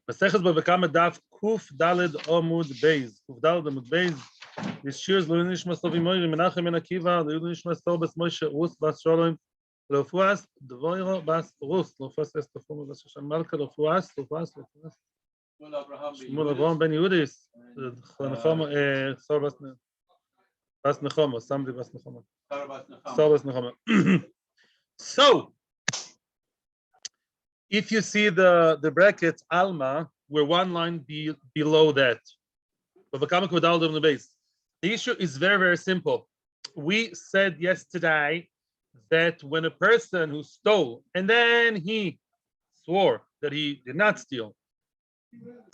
Maseches Bava Kama daf Kuf Daled Amud Beis. Kuf Daled Amud Beis. This Shiur's Leilui Nishmas Tovi Moiri Menachem Ben Akiva Leilui Nishmas Tobes Moshe Rus Bas Shalom Lofuas Dvoiro Bas Rus Lofuas Estefon Bas Shoshan Malka Lofuas Shmuel Avraham Ben Yudis Nechama Sor Bas Nechama somebody Bas Nechama Sor Bas Nechama. So if you see the brackets Alma, we're one line below that. The issue is very, very simple. We said yesterday that when a person who stole and then he swore that he did not steal,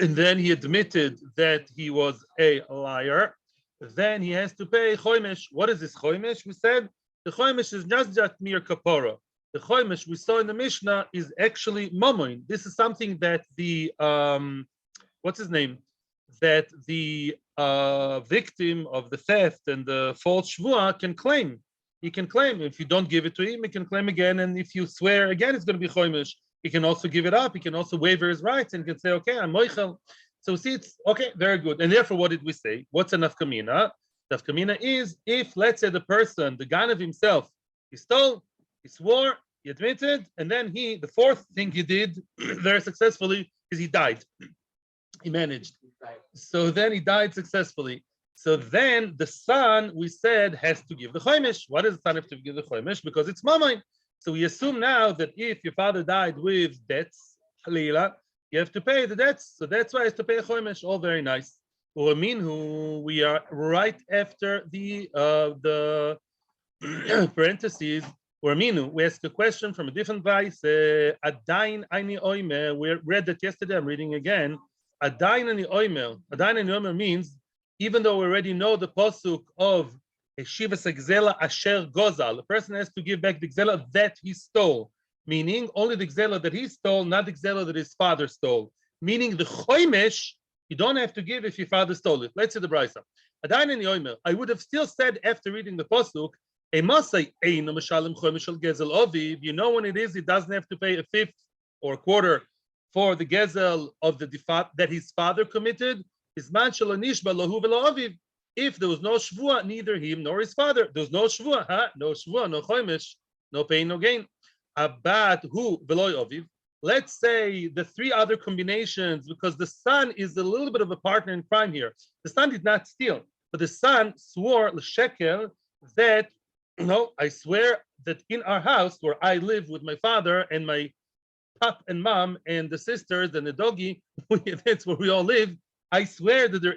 and then he admitted that he was a liar, then he has to pay choimesh. What is this choimesh? We said the choimesh is just mere kapora. The choimesh we saw in the Mishnah is actually mamoin. This is something that the what's his name? That the victim of the theft and the false shvua can claim. He can claim. If you don't give it to him, he can claim again. And if you swear again, it's going to be choimesh. He can also give it up. He can also waiver his rights and can say, okay, I'm moichel. So see, it's okay, very good. And therefore, what did we say? What's a nafkamina? Nafkamina is if, let's say, the person, the ganav himself, he stole, he swore, he admitted, and then the fourth thing he did very successfully is he died. He managed. So then he died successfully. So then the son, we said, has to give the choimesh. Why does the son have to give the choimesh? Because it's mamain. So we assume now that if your father died with debts, halila, you have to pay the debts. So that's why he has to pay a choimesh. All very nice. We are right after the parentheses. We ask a question from a different vice. Adain aini oimer. We read that yesterday. I'm reading again. Adain ani oimer. Adain ani oimer means even though we already know the pasuk of Shivas Gzela Asher Gozal, the person has to give back the Gzela that he stole. Meaning only the Gzela that he stole, not the Gzela that his father stole. Meaning the choimesh you don't have to give if your father stole it. Let's see the brisa. Adain ani oimer. I would have still said after reading the pasuk. You know when it is, he doesn't have to pay a fifth or a quarter for the gezel of the defat that his father committed. If there was no shvua, neither him nor his father. There's no shvua, no shvua, no choimesh, no pain, no gain. Abat hu veloy oviv. Let's say the three other combinations, because the son is a little bit of a partner in crime here. The son did not steal, but the son swore l'shekel that. No, I swear that in our house where I live with my father and my pop and mom and the sisters and the doggy, that's where we all live. I swear that there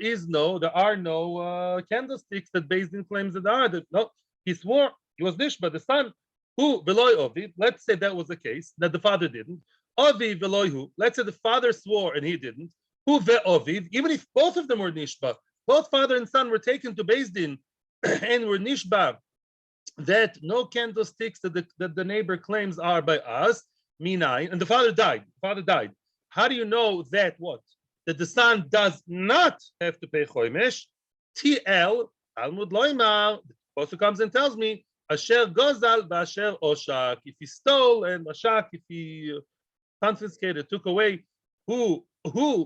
are no candlesticks that Beis Din claims that there are. No, he swore he was nishba, the son who veloy ovi. Let's say that was the case that the father didn't. Ovi veloy hu. Let's say the father swore and he didn't. Who ve ovi? Even if both of them were nishba, both father and son were taken to Beis Din and were nishba. That no candlesticks that the neighbor claims are by us, minai, and the father died. How do you know that what? That the son does not have to pay choimesh. TL Amud loimar. The apostle comes and tells me, Asher gozal ba'asher oshak. If he stole and oshak, if he confiscated, took away, the loy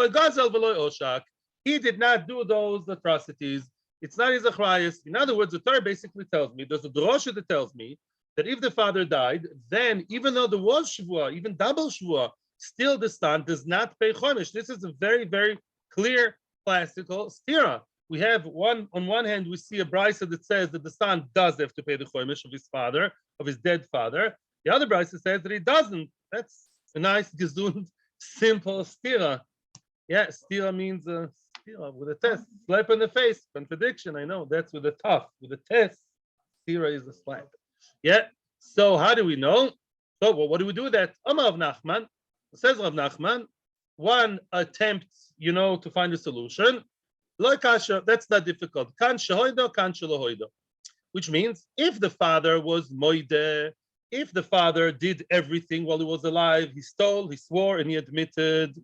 gozal v'loy oshak. He did not do those atrocities. It's not his achrayus. In other words, the Torah basically tells me, there's a drosha that tells me that if the father died, then even though there was shvua, even double shvua, still the son does not pay chomesh. This is a very, very clear classical stira. We have on one hand, we see a brisa that says that the son does have to pay the chomesh of his father, of his dead father. The other brisa says that he doesn't. That's a nice, gesund, simple stira. Yeah, stira means with a test, slap in the face, contradiction. I know that's with a tough, with a test. Stira is a slap. Yeah. So how do we know? So what do we do with that? Amar Rav Nachman says Rav Nachman. One attempt, to find a solution. Lo kasha. That's not difficult. Kan shehoido, kan shelohoido. Which means if the father was moide, if the father did everything while he was alive, he stole, he swore, and he admitted.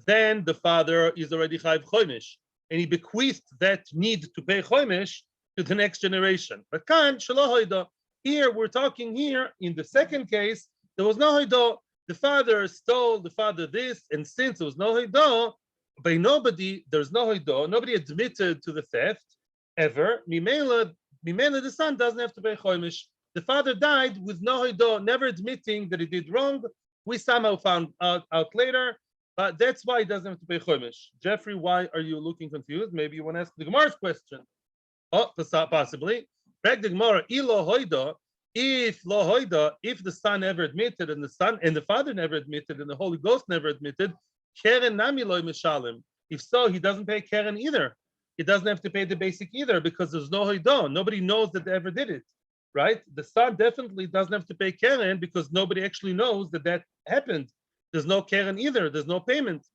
Then the father is already chayv choimesh, and he bequeathed that need to pay choimesh to the next generation. But kan shelo hoido. Here we're talking in the second case, there was no hoido. the father stole the father this, and since there was no hoido, by nobody, there's no hoido, nobody admitted to the theft ever. Mimela, the son doesn't have to pay choimish. The father died with no hoido, never admitting that he did wrong. We somehow found out later, but that's why he doesn't have to pay choimish. Jeffrey, why are you looking confused? Maybe you want to ask the Gemara's question. Oh, possibly. Back the Gemara, ilo hoido. If lo hoida, if the son never admitted, and the son and the father never admitted, and the Holy Ghost never admitted, keren nami loy mishalim. If so, he doesn't pay keren either. He doesn't have to pay the basic either because there's no hoida. Nobody knows that they ever did it, right? The son definitely doesn't have to pay keren because nobody actually knows that that happened. There's no keren either. There's no payment.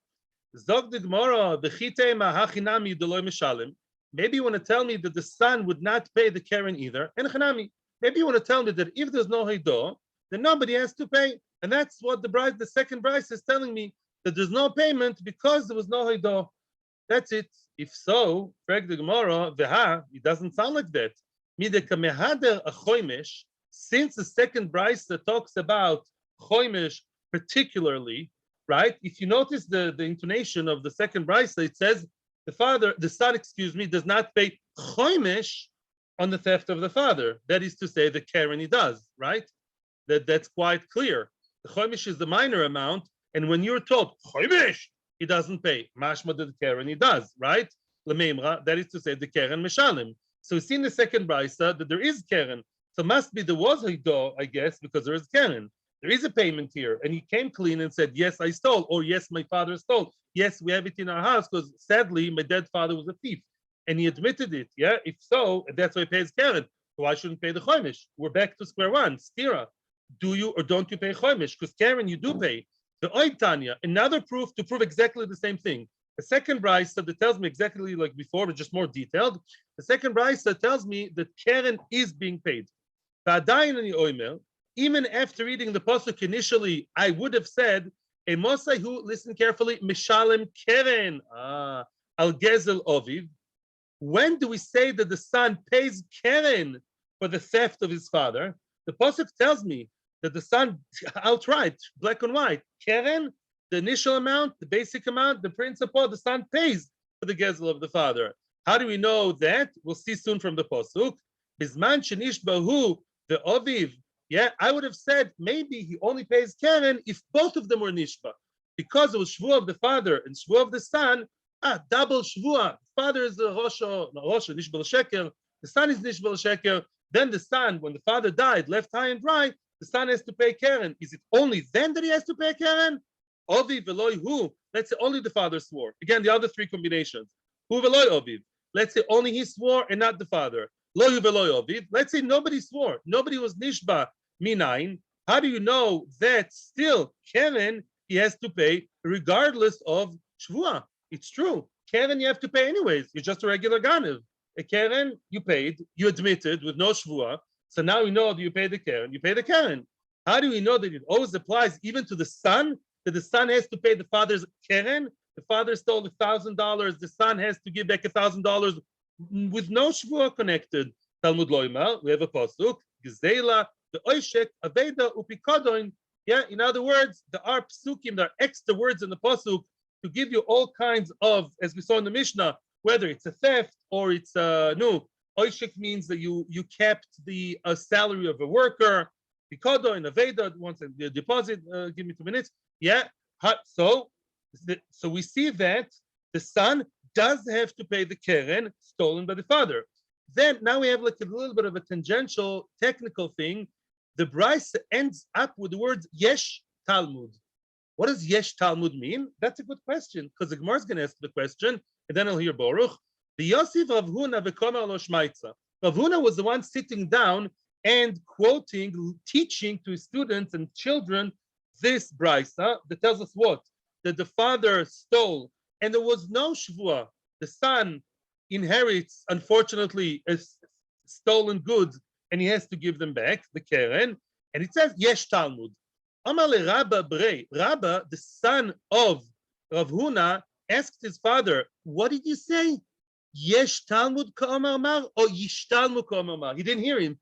Zog the Gemara, b'chitei ma'hachinami deloy mishalim. Maybe you want to tell me that the son would not pay the keren either, and chanami. Maybe you want to tell me that if there's no heido, then nobody has to pay. And that's what the second Bryce is telling me, that there's no payment because there was no heido. That's it. If so, frag the Gemara, it doesn't sound like that. Since the second Bryce talks about choimish particularly, right? If you notice the intonation of the second Bryce, it says the son, does not pay choimish on the theft of the father. That is to say, the keren he does, right? That's quite clear. The choimish is the minor amount, and when you're told choimish, he doesn't pay. Mashma the keren he does, right? Lememra, that is to say, the keren mishalim. So we see in the second brisa that there is keren. So must be there was hido, I guess, because there is keren. There is a payment here, and he came clean and said, "Yes, I stole," or "Yes, my father stole." Yes, we have it in our house because sadly, my dead father was a thief. And he admitted it, yeah? If so, that's why he pays keren. So why shouldn't pay the choimish? We're back to square one. Stira. Do you or don't you pay choimish? Because keren you do pay. The oid tanya, another proof to prove exactly the same thing. The second brisa that tells me exactly like before, but just more detailed. The second brisa tells me that keren is being paid. Even after reading the pasuk initially, I would have said, a mosai who, listen carefully, mishalem keren, al gezel oviv. When do we say that the son pays keren for the theft of his father? The pasuk tells me that the son, outright, black and white, keren, the initial amount, the basic amount, the principal, the son pays for the gezel of the father. How do we know that? We'll see soon from the pasuk. Bisman shenish bahu the oviv. Yeah, I would have said maybe he only pays keren if both of them were nishba, because it was shvuah of the father and shvuah of the son. Double shvuah. Father is the rosho, nishbal sheker. The son is nishbal sheker. Then the son, when the father died, left high and dry, the son has to pay keren. Is it only then that he has to pay keren? Oviv veloy hu. Let's say only the father swore. Again, the other three combinations. Hu veloy oviv. Let's say only he swore and not the father. Lo hu veloy oviv. Let's say nobody swore. Nobody was nishba minayin. How do you know that still keren he has to pay regardless of shvuah? It's true. Keren you have to pay anyways. You're just a regular ganiv. A keren you paid, you admitted with no shvuah. So now we know that you pay the keren. You pay the keren. How do we know that it always applies even to the son? That the son has to pay the father's keren? The father stole $1,000. The son has to give back $1,000 with no shvuah connected. Talmud loima. We have a pasuk. Gezela the oishek aveda upikadoin. Yeah. In other words, there are psukim. There are extra words in the pasuk to give you all kinds of, as we saw in the Mishnah, whether it's a theft or it's no. Oishik means that you kept the salary of a worker. Pikodo and Aveda wants a deposit. Give me 2 minutes. Yeah. So we see that the son does have to pay the keren stolen by the father. Then now we have like a little bit of a tangential technical thing. The Bryce ends up with the words yesh Talmud. What does yesh Talmud mean? That's a good question, because the Gemara is going to ask the question, and then I'll hear Baruch. The Yosef Rav Huna v'Kama lo shmaitza. Rav Huna was the one sitting down and quoting, teaching to his students and children this brisa that tells us what? That the father stole, and there was no shvuah. The son inherits, unfortunately, stolen goods, and he has to give them back, the keren. And it says yesh Talmud. Amar le Rabba Brei. Rabba, the son of Rav Huna, asked his father, "What did you say? Yesh Talmud ka'amar mar or yish Talmud ka'amar mar?" He didn't hear him.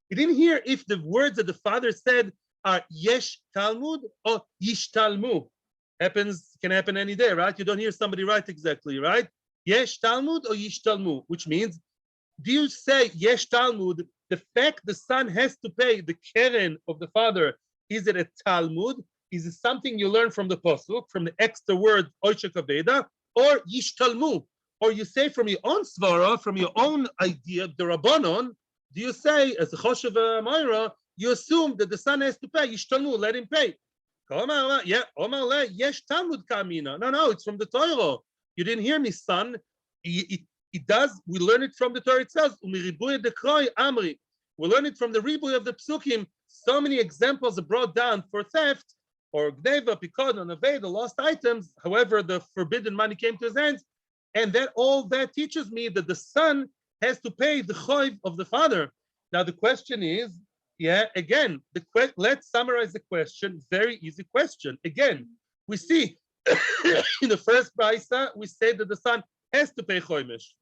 He didn't hear if the words that the father said are yesh Talmud or yish Talmud. Can happen any day, right? You don't hear somebody right exactly, right? Yesh Talmud or yish Talmud, which means, do you say yesh Talmud? The fact the son has to pay the keren of the father, is it a Talmud? Is it something you learn from the pasuk, from the extra word oisha kaveda, or yish Talmud? Or you say from your own svara, from your own idea, the rabbanon? Do you say as a choshev Moira, you assume that the son has to pay yish Talmud, let him pay? Yeah, yesh Talmud kamina. No, it's from the Torah. You didn't hear me, son. It does. We learn it from the Torah itself. We learn it from the ribuy of the psukim. So many examples are brought down for theft or gneva, pikod, and aved, the lost items. However, the forbidden money came to his hands, and that all that teaches me that the son has to pay the choiv of the father. Now the question is, again, let's summarize the question. Very easy question. Again, we see in the first brisa we say that the son has to pay choimish.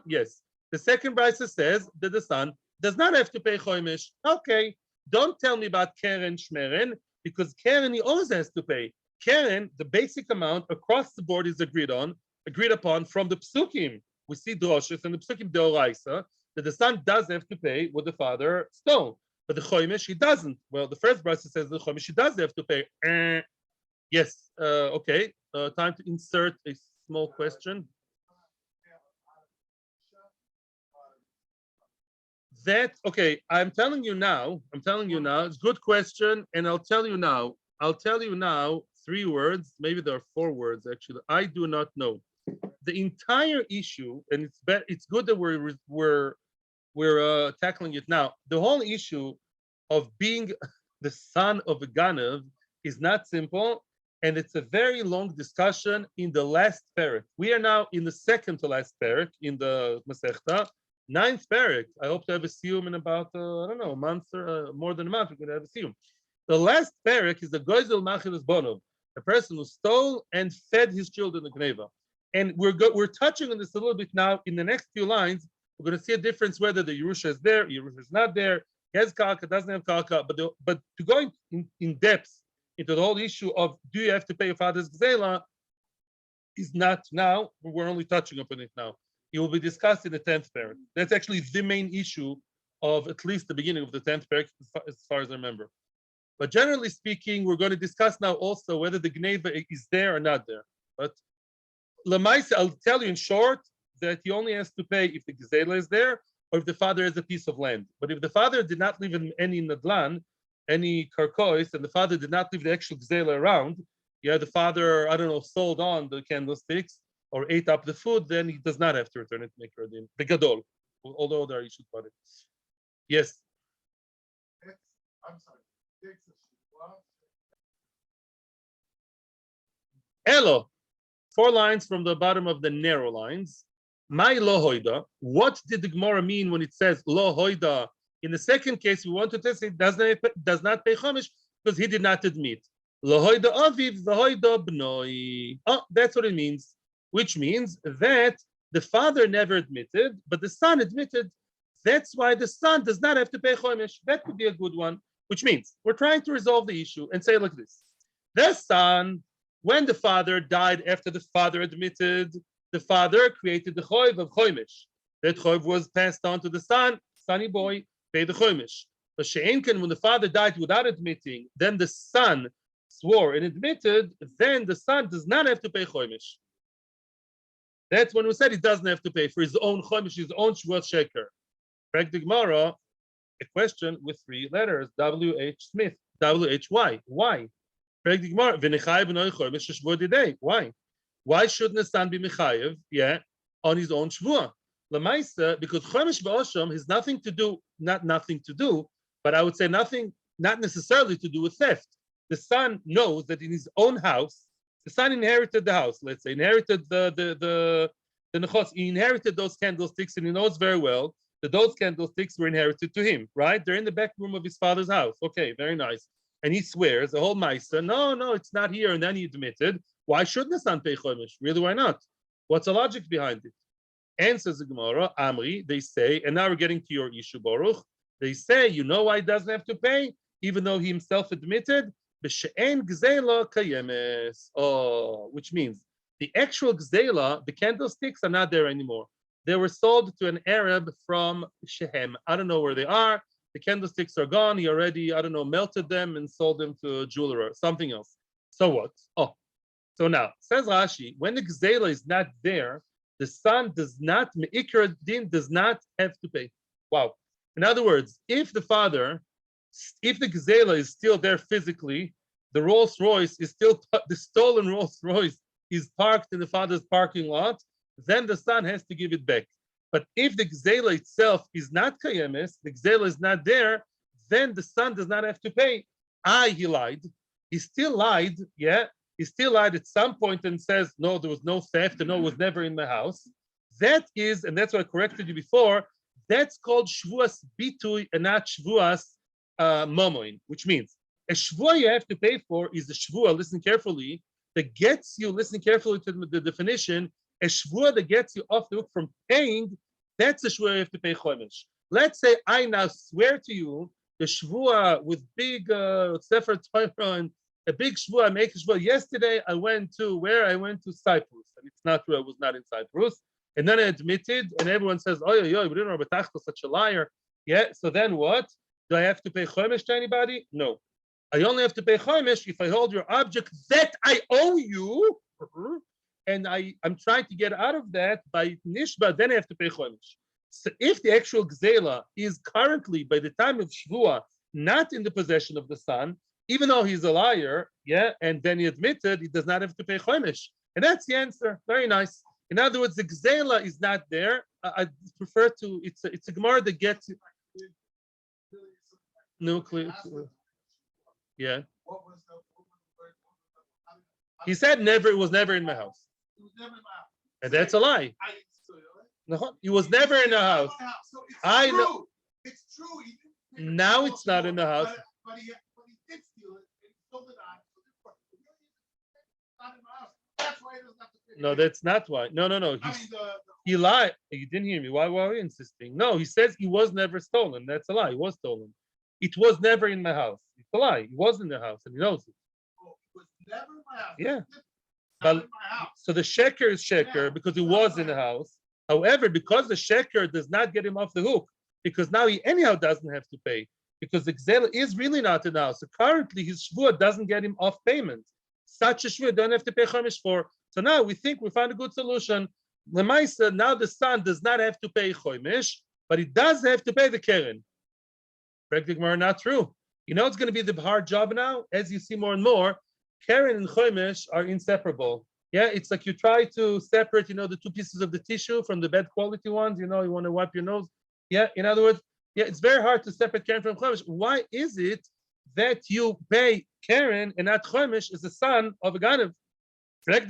Yes. The second brisa says that the son does not have to pay choimish. Okay. Don't tell me about keren shmeren, because keren he always has to pay. Keren, the basic amount across the board, is agreed upon from the psukim. We see droshes and the psukim deoraisa that the son does have to pay what the father stole, but the choimish he doesn't. Well, the first brisa says the choimish he does have to pay. Yes. Okay. Time to insert a small question. Okay, I'm telling you now, it's a good question, and I'll tell you now 3 words, maybe there are 4 words actually. I do not know. The entire issue, and it's good that we're tackling it now. The whole issue of being the son of a Ganav is not simple, and it's a very long discussion in the last parak. We are now in the second to last parak in the Masechta. 9th parak. I hope to have a siyum in about a month or more than a month. We're going to have a siyum. The last parak is the goizel machilas bonov, a person who stole and fed his children the gneva. And we're touching on this a little bit now. In the next few lines, we're going to see a difference whether the Yerusha is there, Yerusha is not there, he has karka, doesn't have karka. But to go in depth into the whole issue of do you have to pay your father's gzela is not now. We're only touching upon it now. It will be discussed in the 10th parak. That's actually the main issue of at least the beginning of the 10th parak, as far as I remember. But generally speaking, we're going to discuss now also whether the gneva is there or not there. But Lamaisa, I'll tell you in short that he only has to pay if the gzela is there or if the father has a piece of land. But if the father did not leave in any nadlan, any karkois, and the father did not leave the actual gzela around, the father, sold on the candlesticks or ate up the food, then he does not have to return it to make redin. The gadol, although there are issues about it. Yes. I'm sorry. Elo, 4 lines from the bottom of the narrow lines. My lo hoida. What did the Gemara mean when it says lo hoida? In the second case, we want to test it does not pay chomish because he did not admit. Lo hoida aviv v'hoida bnoi. Oh, that's what it means. Which means that the father never admitted, but the son admitted. That's why the son does not have to pay chomish. That could be a good one. Which means we're trying to resolve the issue and say like this: the son, when the father died after the father admitted, the father created the choiv of chomish. That choiv was passed on to the son. Sonny boy, pay the chomish. But she'enken, when the father died without admitting, then the son swore and admitted. Then the son does not have to pay chomish. That's when we said he doesn't have to pay for his own chomish, his own shvuot sheker. Correct the Gemara, a question with 3 letters, W.H. Smith, W.H.Y. Why? Correct the Gemara, why? Why shouldn't the son be mechayev, on his own shvuah? Lamaisa, because chomish ba'osham has nothing to do, but I would say not necessarily to do with theft. The son knows that in his own house, the son inherited the house, let's say, inherited the nechos, he inherited those candlesticks, and he knows very well that those candlesticks were inherited to him, right? They're in the back room of his father's house. Okay, very nice. And he swears, the whole ma'isa, no, it's not here. And then he admitted, why shouldn't the son pay chomish? Really, why not? What's the logic behind it? Answers the Gemara, Amri, they say, and now we're getting to your issue, Baruch. They say, you know why he doesn't have to pay? even though he himself admitted, b'she'en gzeila kayemes. Oh, which means the actual gzeila, the candlesticks are not there anymore. They were sold to an Arab from Shehem. I don't know where they are. The candlesticks are gone. He already, I don't know, melted them and sold them to a jeweler or something else. So what? Oh, so now, says Rashi, when the gzeila is not there, the son does not, me'ikar din, does not have to pay. Wow. In other words, if the gzeila is still there physically, the Rolls Royce is still, the stolen Rolls Royce is parked in the father's parking lot, then the son has to give it back. But if the gzeila itself is not kayemes, the gzeila is not there, then the son does not have to pay. He lied. He still lied, yeah. He still lied at some point and says, no, there was no theft, and no, it was never in my house. That is, and that's what I corrected you before, that's called shvuas bitui and not shvuas momoin, which means a shvua you have to pay for is a shvua, listen carefully, that gets you, listen carefully to the definition, a shvua that gets you off the hook from paying, that's a shvua you have to pay chomesh. Let's say I now swear to you, the shvua with big sefer Torah and a big shvua, I make a shvua. Yesterday I went to where? I went to Cyprus. And it's not true, I was not in Cyprus. And then I admitted, and everyone says, oh, we didn't know Betachto, such a liar. Yeah, so then what? Do I have to pay chomesh to anybody? No. I only have to pay chomesh if I hold your object that I owe you, and I'm trying to get out of that by nishba, then I have to pay chomesh. So if the actual gzeila is currently, by the time of shvua, not in the possession of the son, even though he's a liar, yeah, and then he admitted, he does not have to pay chomesh. And that's the answer. Very nice. In other words, the gzeila is not there. I prefer to, it's a Gemara that gets nuclear. Yeah. He said never, it was never in my house. And that's a lie. No, he was never in the house. I know. It's true. Now it's not in the house. But he did steal it and he sold it on. That's why he doesn't have to pay. No, that's not why. No. He lied. You didn't hear me. Why are you insisting? No, he says he was never stolen. That's a lie. He was stolen. It was never in my house. It's a lie. He was in the house and he knows it. Oh, it was never in my house. Yeah. But, so the sheker is sheker because he was in the house. However, because the sheker does not get him off the hook, because now he anyhow doesn't have to pay, because the gzeila is really not in the house. So currently his shvua doesn't get him off payment. Such a shvua don't have to pay chomesh for. So now we think we found a good solution. Lemaisa, now the son does not have to pay chomesh, but he does have to pay the keren. Practically not true. You know it's going to be the hard job now, as you see more and more. Keren and chomesh are inseparable. Yeah, it's like you try to separate, the two pieces of the tissue from the bad quality ones. You want to wipe your nose. Yeah, in other words, yeah, it's very hard to separate keren from chomesh. Why is it that you pay keren and not chomesh as the son of a ganav? If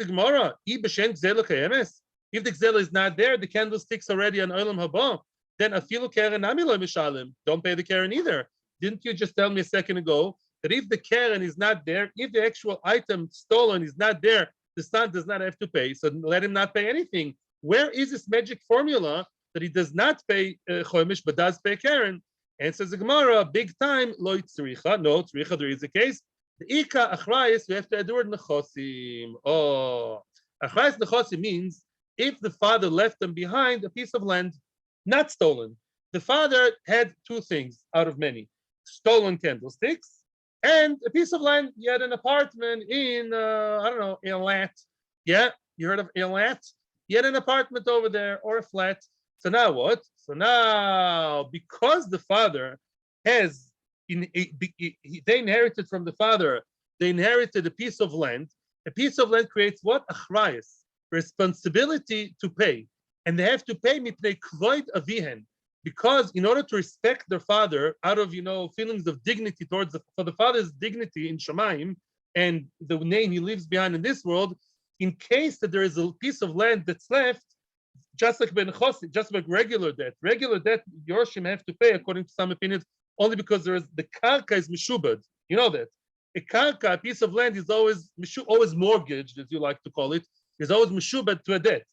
the gzeila is not there, the candlestick's already on olam haba. Then afilu keren nami lo mishalim. Don't pay the keren either. Didn't you just tell me a second ago that if the keren is not there, if the actual item stolen is not there, the son does not have to pay, so let him not pay anything. Where is this magic formula that he does not pay chomesh but does pay keren? And says the Gemara, big time, lo tzricha. No, tzricha, there is a case. The ika achrayis, we have to add the word nechosim. Oh, achrayis nechosim means if the father left them behind a piece of land, not stolen. The father had two things out of many: stolen candlesticks and a piece of land. He had an apartment in, Eilat. Yeah, you heard of Eilat? He had an apartment over there or a flat. So now what? So now, because the father has, they inherited from the father, they inherited a piece of land. A piece of land creates what? Achrayas, responsibility to pay. And they have to pay mipnei kloid avihen. Because in order to respect their father, out of feelings of dignity for the father's dignity in Shemaim and the name he leaves behind in this world, in case that there is a piece of land that's left, just like ben chosi, just like regular debt, Yorshim have to pay according to some opinions only because there is the karka is mishubad. You know that a karka, a piece of land, is always mortgaged, as you like to call it, is always mishubad to a debt.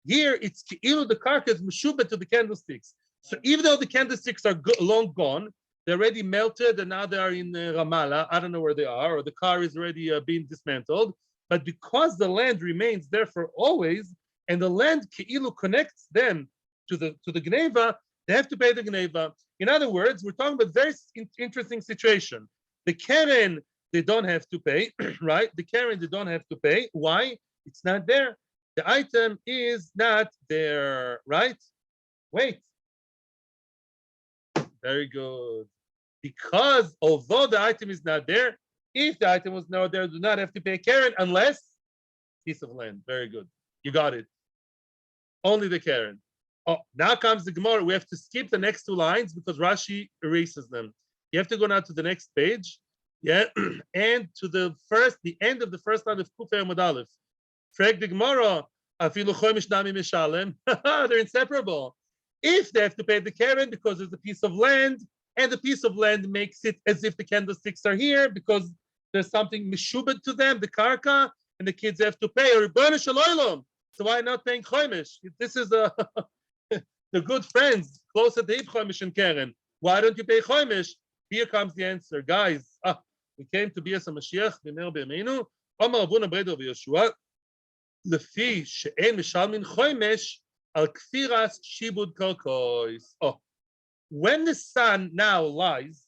Here it's the karka is mishubad to the candlesticks. So even though the candlesticks are long gone, They're already melted and now they are in Ramallah. I don't know where they are, or the car is already being dismantled. But because the land remains there for always, and the land Ke'ilu connects them to the Gneva, they have to pay the Gneva. In other words, we're talking about a very interesting situation. The Keren, they don't have to pay, right? The Keren, they don't have to pay. Why? It's not there. The item is not there, right? Wait. Very good. Because although the item is not there, if the item was not there, do not have to pay Keren unless piece of land. Very good. You got it. Only the Keren. Oh, now comes the Gemara. We have to skip the next two lines because Rashi erases them. You have to go now to the next page. Yeah, and to the end of the first line of Kufay Amud Aleph. Frag the Gemara, afilu chomish nami mishalem. They're inseparable. If they have to pay the Keren because there's a piece of land, and the piece of land makes it as if the candlesticks are here because there's something mishubed to them, the karka, and the kids have to pay. So why not paying chomish? This is the good friends close at the hip chomish and Keren. Why don't you pay chomish? Here comes the answer, guys. We came to BSD Mashiach b'meir b'yameinu. Omar Abuna Bredo v'Yeshua. Lefi she'en mishalmin chomish al kfiras shibud karkois. Oh, when the son now lies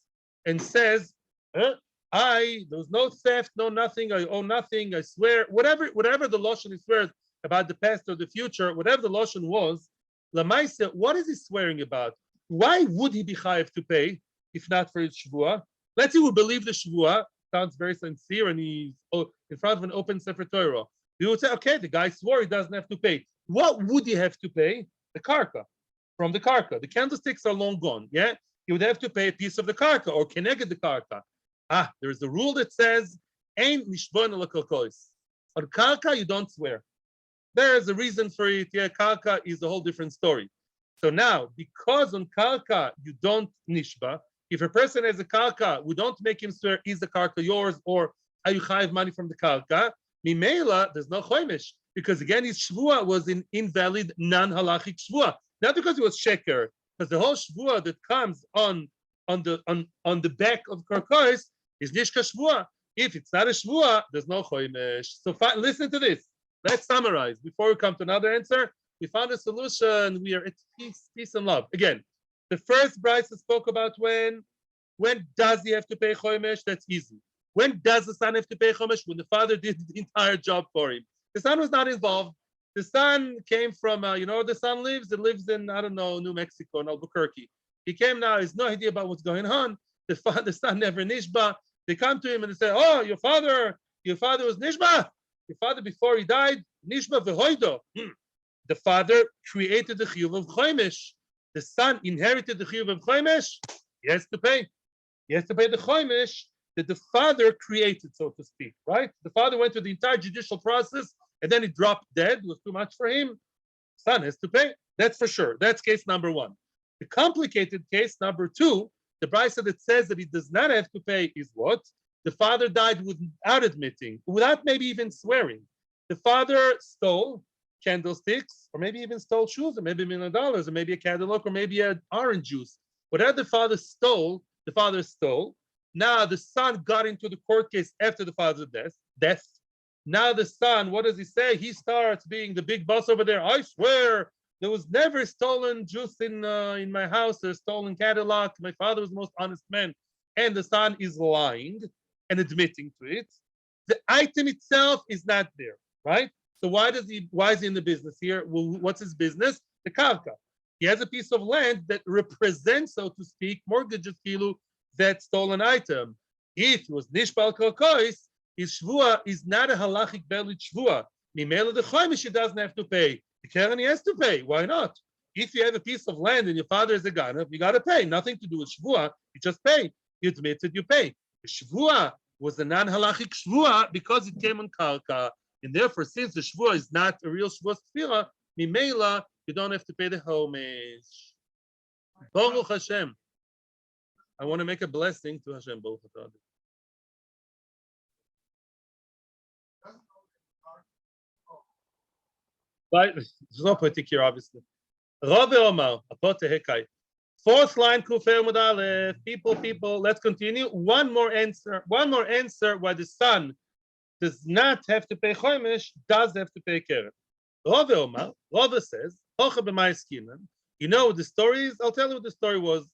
and says, there was no theft, no nothing, I owe nothing, I swear, whatever the loshon he swears about the past or the future, whatever the loshon was, Lamaisa, what is he swearing about? Why would he be chayav to pay if not for his shvuah? Let's say we believe the shvuah, sounds very sincere, and he's in front of an open Sefer Torah. We would say, okay, the guy swore he doesn't have to pay. What would he have to pay? The karka. From the karka. The candlesticks are long gone, yeah? He would have to pay a piece of the karka or keneged the karka. There's a rule that says, Ein nishbon ala kalkois. On karka, you don't swear. There's a reason for it. Yeah, karka is a whole different story. So now, because on karka, you don't nishba, if a person has a karka, we don't make him swear, is the karka yours, or are you chayiv money from the karka? Mimela, there's no chomish, because again, his shvuah was an invalid, non-halachic shvuah. Not because it was sheker, because the whole shvuah that comes on the back of karkais is nishka shvuah. If it's not a shvuah, there's no chomish. So listen to this. Let's summarize. Before we come to another answer, we found a solution. We are at peace and love. Again, the first Brisa spoke about when does he have to pay chomish? That's easy. When does the son have to pay chomish? When the father did the entire job for him. The son was not involved. The son came from, where the son lives? It lives in, I don't know, New Mexico, in Albuquerque. He came now, he has no idea about what's going on. The son never nishba. They come to him and they say, oh, your father was nishba. Your father, before he died, nishba v'hoido. The father created the chiyuv of chomish. The son inherited the chiyuv of chomish. He has to pay. He has to pay the chomish that the father created, so to speak, right? The father went through the entire judicial process and then he dropped dead. It was too much for him. Son has to pay. That's for sure. That's case number one. The complicated case number two, the brisa that says that he does not have to pay is what? The father died without admitting, without maybe even swearing. The father stole candlesticks, or maybe even stole shoes, or maybe $1 million, or maybe a Cadillac, or maybe an orange juice. Whatever the father stole, the father stole. Now the son got into the court case after the father's death. Now the son, what does he say? He starts being the big boss over there. I swear there was never stolen juice in my house. There's stolen Cadillac. My father was the most honest man. And the son is lying and admitting to it. The item itself is not there, right? So why is he in the business here? Well, what's his business? The karka. He has a piece of land that represents, so to speak, mortgages kilu, that stolen item. If it was nishbal karkois, his shvuah is not a halachic valid shvuah. Mimela the chomish, he doesn't have to pay. The keren he has to pay. Why not? If you have a piece of land and your father is a ganav, you got to pay. Nothing to do with shvuah. You just pay. You admit it, you pay. The shvuah was a non-halachic shvuah because it came on karka. And therefore, since the shvuah is not a real shvuah sfira, mimela, you don't have to pay the homage. Baruch Hashem. I want to make a blessing to Hashem. Baruch Hashem. Right? There's no poetic here, obviously. Rabbi Omar, Fourth line, Kufay Amud Aleph. People, let's continue. One more answer why the son does not have to pay chomish, does have to pay keren. Rava says, you know what the story is? I'll tell you what the story was.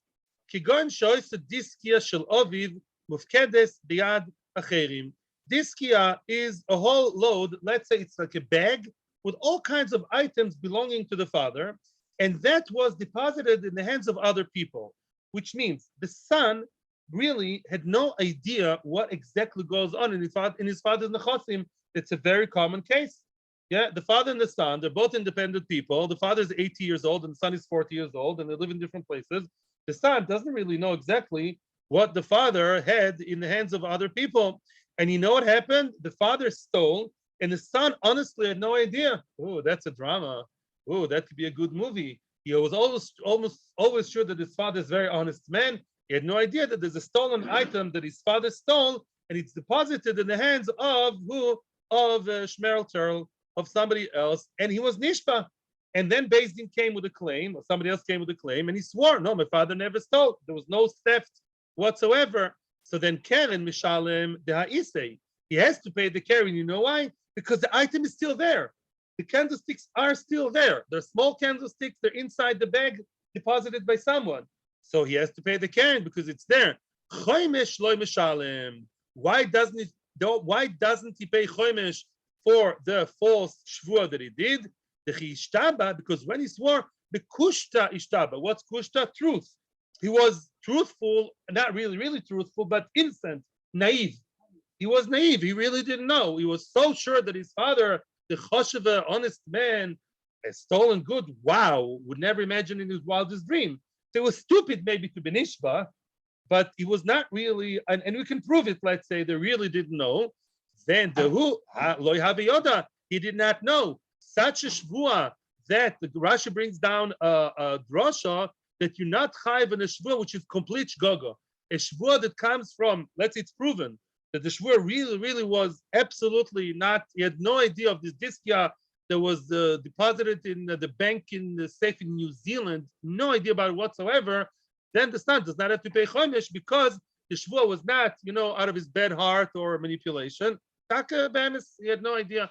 Kigon shoyse diskia shel oviv mufkedes biyad acherim. Diskia is a whole load, let's say it's like a bag with all kinds of items belonging to the father, and that was deposited in the hands of other people, which means the son really had no idea what exactly goes on in his father's nechosim. It's a very common case. Yeah, the father and the son, they're both independent people. The father is 80 years old and the son is 40 years old, and they live in different places. The son doesn't really know exactly what the father had in the hands of other people. And you know what happened? The father stole, and the son honestly had no idea. Oh, that's a drama. Oh, that could be a good movie. He was almost always sure that his father is a very honest man. He had no idea that there's a stolen item that his father stole, and it's deposited in the hands of who? Of Shmerel Turl, of somebody else, and he was nishpa. And then Beis Din came with a claim, or somebody else came with a claim, and he swore, no, my father never stole. There was no theft whatsoever. So then Keren Mishalem Dehaisei, he has to pay the Keren. You know why? Because the item is still there. The candlesticks are still there. They're small candlesticks. They're inside the bag deposited by someone. So he has to pay the Keren because it's there. Chomesh loy mishalem. Why doesn't he pay chomesh for the false shvua that he did? The ishtaba, because when he swore, the kushta ishtaba. What's kushta? Truth. He was truthful, not really truthful, but innocent, naive. He was naive. He really didn't know. He was so sure that his father, the choshever, honest man, has stolen good. Wow, would never imagine in his wildest dream. So it was stupid maybe to be nishba, but he was not really, and we can prove it, let's say, they really didn't know. Then the who, loy yoda, he did not know. Such a shvua that the Rashi brings down a drasha that you're not chayiv in a shvua, which is complete shgoga. A shvua that comes from, let's say it's proven, that the shvua really was absolutely not, he had no idea of this diskia that was deposited in the bank in the safe in New Zealand, no idea about it whatsoever, then the son does not have to pay chomesh because the shvua was not, out of his bad heart or manipulation. Taka Bamis, he had no idea.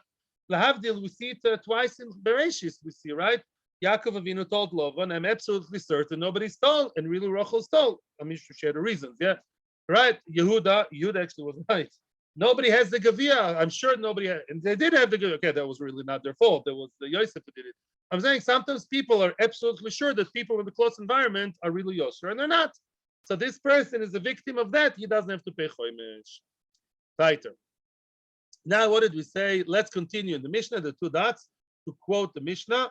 Lahavdil, we see it twice in Bereshis, we see, right? Yaakov Avinu told Lavan, I'm absolutely certain nobody stole, and really Rachel stole. I mean, to share the reasons, yeah? Right? Yehuda actually was right. Nobody has the Gavia. I'm sure nobody had, and they did have the Gavia. Okay, that was really not their fault. That was the Yosef who did it. I'm saying sometimes people are absolutely sure that people in the close environment are really Yosher, and they're not. So this person is a victim of that. He doesn't have to pay chomesh. Weiter. Now, what did we say? Let's continue in the Mishnah, the two dots, to quote the Mishnah.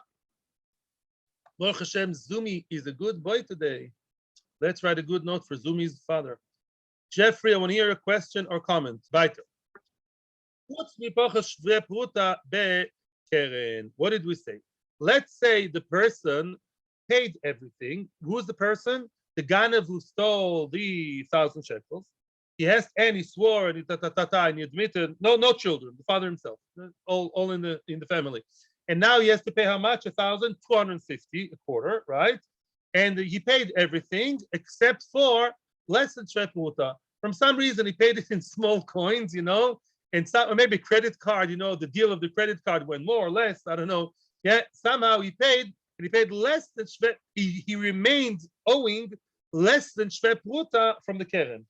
Baruch Hashem, Zumi is a good boy today. Let's write a good note for Zumi's father. Jeffrey, I want to hear a question or comment. Weiter. What did we say? Let's say the person paid everything. Who's the person? The Ganav who stole the 1,000 shekels. He swore and he admitted no children, the father himself, all in the family. And now he has to pay how much? 1,250 a quarter, right? And he paid everything except for less than shreputa. From some reason, he paid it in small coins, and some, or maybe credit card, the deal of the credit card went more or less, I don't know. Yeah, somehow he paid, and he paid less than he remained owing less than shreputa from the keren.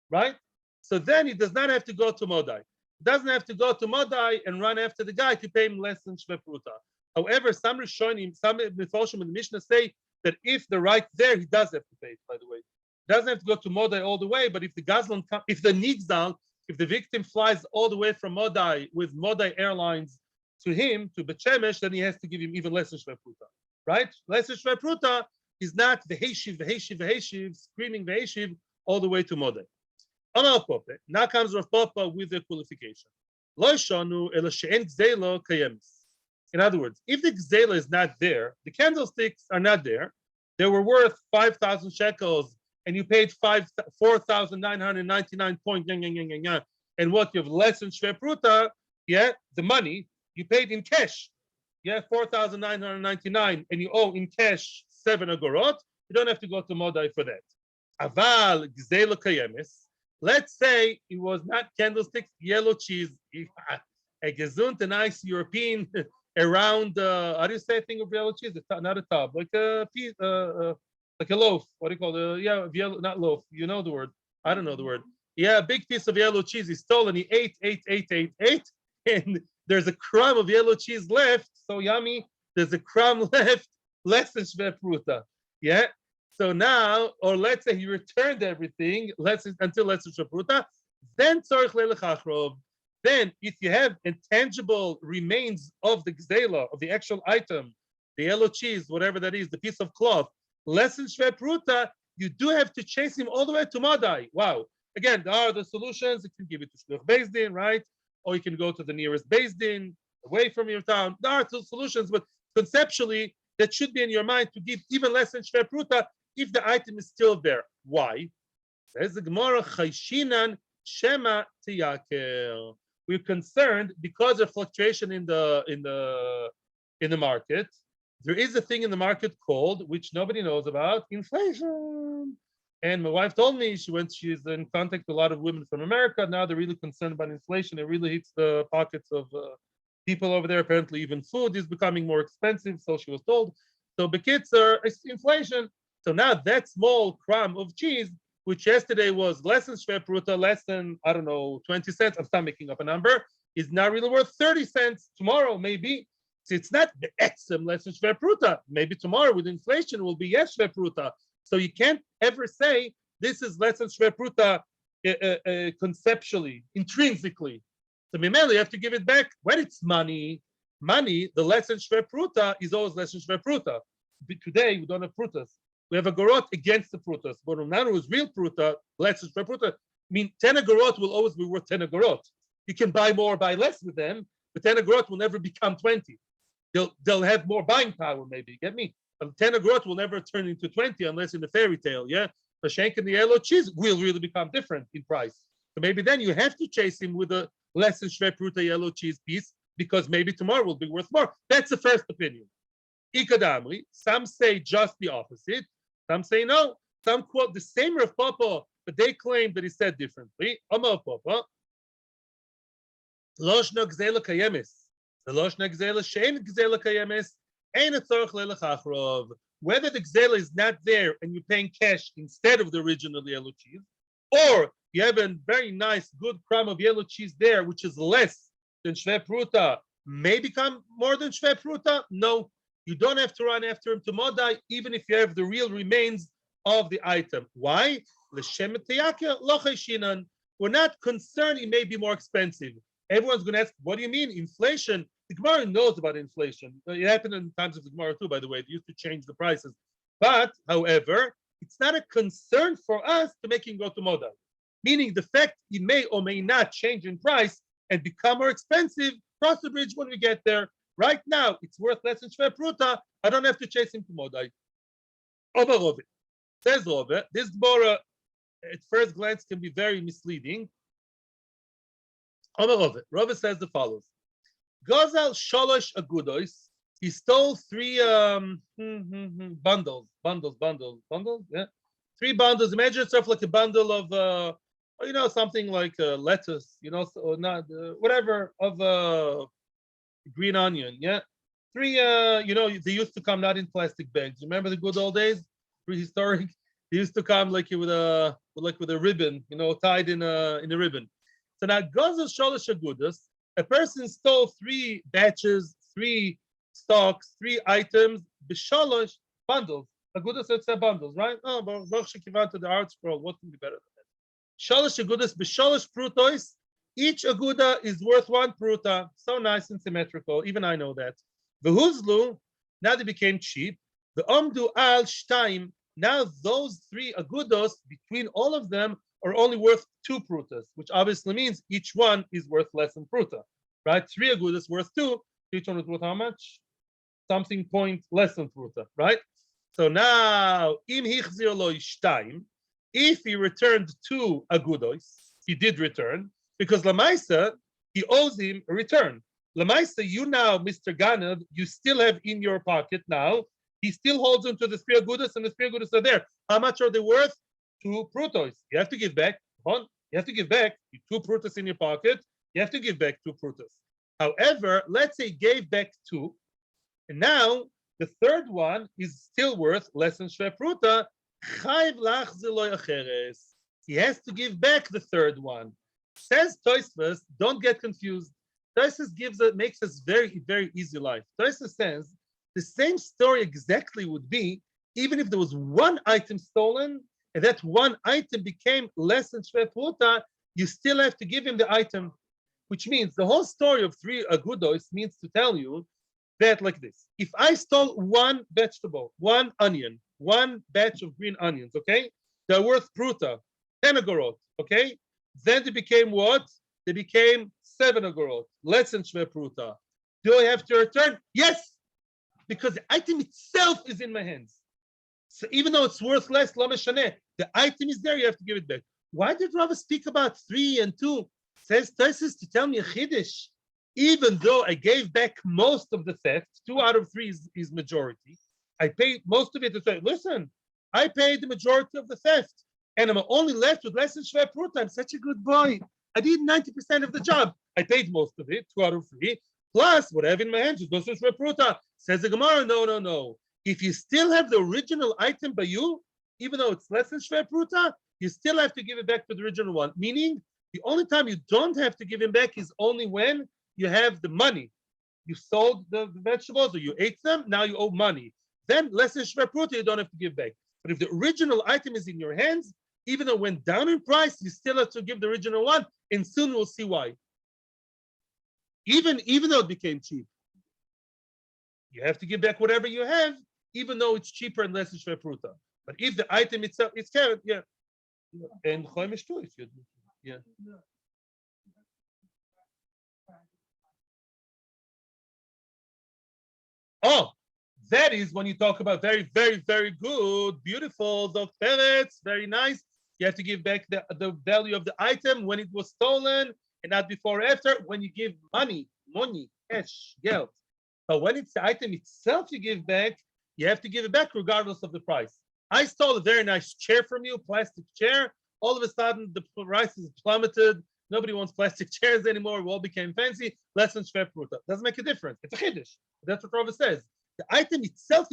Right? So then he does not have to go to Modai. He doesn't have to go to Modai and run after the guy to pay him less than Shvepruta. However, some Rishonim, some Mefarshim in the Mishnah say that if they're right there, he does have to pay it, by the way. He doesn't have to go to Modai all the way, but if the Gazlan, if the Nigzal, if the victim flies all the way from Modai with Modai Airlines to him, to Bet Shemesh, then he has to give him even less than Shvepruta. Right? Less than Shvepruta is not the Heshiv, screaming Heshiv all the way to Modai. Now comes Rav Papa with the qualification. In other words, if the gzela is not there, the candlesticks are not there. They were worth 5,000 shekels, and you paid 4,999 point, and what you have less than shvepruta, the money you paid in cash, 4,999, and you owe in cash 7 agorot. You don't have to go to Modai for that. Aval gzela kayemis. Let's say it was not candlesticks, yellow cheese, a gesund, a nice European around. How do you say a thing of yellow cheese? Not a tub, like a piece, like a loaf. What do you call it? Yeah, yellow, not loaf. You know the word. I don't know the word. Yeah, a big piece of yellow cheese. He stole and he ate, and there's a crumb of yellow cheese left. So yummy. There's a crumb left, less than shve pruta. Yeah. So now, or let's say he returned everything, until less than shve pruta. Then tzorich lelechachrov. Then, if you have intangible remains of the gzela, of the actual item, the yellow cheese, whatever that is, the piece of cloth, less than shve pruta, you do have to chase him all the way to Madai. Wow. Again, there are the solutions. You can give it to Shluch Bezdin, right? Or you can go to the nearest Bezdin, away from your town. There are two solutions, but conceptually, that should be in your mind to give even less than shve pruta if the item is still there. Why? Says the Gemara, Chayshinan Shema Tiyaker. We're concerned because of fluctuation in the market. There is a thing in the market called, which nobody knows about, inflation. And my wife told me she's in contact with a lot of women from America. Now they're really concerned about inflation. It really hits the pockets of people over there. Apparently, even food is becoming more expensive. So she was told. So bekitzer, it's inflation. So now that small crumb of cheese, which yesterday was less than shve pruta, less than, I don't know, 20 cents, I'm still making up a number, is now really worth 30 cents tomorrow, maybe. So it's not the exim less than shve pruta. Maybe tomorrow with inflation will be yes shve pruta. So you can't ever say this is less than shve pruta conceptually, intrinsically. So Mimeli, you have to give it back. When it's money, the less than shve pruta is always less than shve pruta. But today, we don't have prutas. We have a garot against the prutas. But Nanu is real pruta, less than shve pruta. I mean, 10 garot will always be worth 10 garot. You can buy more, buy less with them, but 10 garot will never become 20. They'll have more buying power, maybe. Get me? But 10 agrot will never turn into 20 unless in the fairy tale. Yeah, the shank and the yellow cheese will really become different in price. So maybe then you have to chase him with a less than shve pruta yellow cheese piece because maybe tomorrow will be worth more. That's the first opinion. Ikadamri. Some say just the opposite. Some say no. Some quote the same Rav Papa, but they claim that he said differently. Amar Papa. Loshna gzela kayemis. The loshna gzela shein gzela kayemis. Whether the gzela is not there and you're paying cash instead of the original yellow cheese, or you have a very nice, good crumb of yellow cheese there, which is less than shve pruta, may become more than shve pruta. No, you don't have to run after him to modai, even if you have the real remains of the item. Why? We're not concerned it may be more expensive. Everyone's going to ask, what do you mean? Inflation? The Gemara knows about inflation. It happened in times of the Gemara too, by the way. They used to change the prices. But, however, it's not a concern for us to make him go to modai. Meaning the fact he may or may not change in price and become more expensive, cross the bridge when we get there. Right now, it's worth less than shve pruta. I don't have to chase him to modai. Ober Rove. Says Rove, this Gemara at first glance can be very misleading. Ober Rove. Rove says the follows. Gozal sholosh agudos. He stole three bundles. Yeah, 3 bundles. Imagine yourself like a bundle of, something like lettuce. Or not whatever of green onion. Yeah, 3. They used to come not in plastic bags. Remember the good old days, prehistoric. They used to come like with a ribbon. Tied in a ribbon. So now gozal sholosh agudos. A person stole 3 batches, 3 stocks, 3 items, b'shalosh bundles. Agudas said bundles, right? Oh, but Baruch Shekivan to the art scroll. What can be better than that? Shalosh agudas b'shalosh prutois. Each aguda is worth 1 pruta. So nice and symmetrical. Even I know that. V'huzlu. Now they became cheap. The omdu al shtaim. Now those 3 agudos between all of them are only worth 2 prutas, which obviously means each one is worth less than pruta, right? 3 agudas worth 2. Each one is worth how much? Something point less than pruta, right? So now, im hichzir lo ishtaim, if he returned 2 agudos, he did return, because Lamaisa, he owes him a return. Lamaisa, you now, Mr. Ganav, you still have in your pocket now He still holds on to the three agudas, and the three agudas are there. How much are they worth? 2 prutos. You have to give back. You have to give back 2 prutos in your pocket. You have to give back 2 prutos. However, let's say he gave back 2, and now the third one is still worth less than shve pruta. He has to give back the third one. Says Tosfos, don't get confused. Tosfos makes us very, very easy life. Tosfos says the same story exactly would be even if there was one item stolen and that one item became less than shve pruta, you still have to give him the item, which means the whole story of 3 agudos means to tell you that like this. If I stole one vegetable, one onion, one batch of green onions, okay, they're worth pruta, 10 agorot, okay? Then they became what? They became 7 agorot, less than shve pruta. Do I have to return? Yes, because the item itself is in my hands. So even though it's worth less, lo meshaneh, the item is there, you have to give it back. Why did Rava speak about 3 and 2? Says Tosfos to tell me a chiddush. Even though I gave back most of the theft, 2 out of 3 is majority. I paid most of it to say, listen, I paid the majority of the theft, and I'm only left with less than shve pruta. I'm such a good boy. I did 90% of the job. I paid most of it, 2 out of 3, plus what I have in my hands is less than shve pruta. Says the Gemara, no. If you still have the original item by you, even though it's less than shve pruta, you still have to give it back to the original one. Meaning, the only time you don't have to give him back is only when you have the money. You sold the vegetables or you ate them, now you owe money. Then less than shve pruta, you don't have to give back. But if the original item is in your hands, even though it went down in price, you still have to give the original one, and soon we'll see why. Even though it became cheap, you have to give back whatever you have, even though it's cheaper and less than shve pruta. But if the item itself is carrot, yeah. And choimish too, if you yeah. Oh, that is when you talk about very, very, very good, beautiful, the pellets, very nice. You have to give back the value of the item when it was stolen and not before or after. When you give money, cash, geld. But when it's the item itself you give back, you have to give it back regardless of the price. I stole a very nice chair from you, plastic chair. All of a sudden, the price is plummeted. Nobody wants plastic chairs anymore. We all became fancy. Less than shve pruta. Doesn't make a difference. It's a chiddush. That's what Rava says. The item itself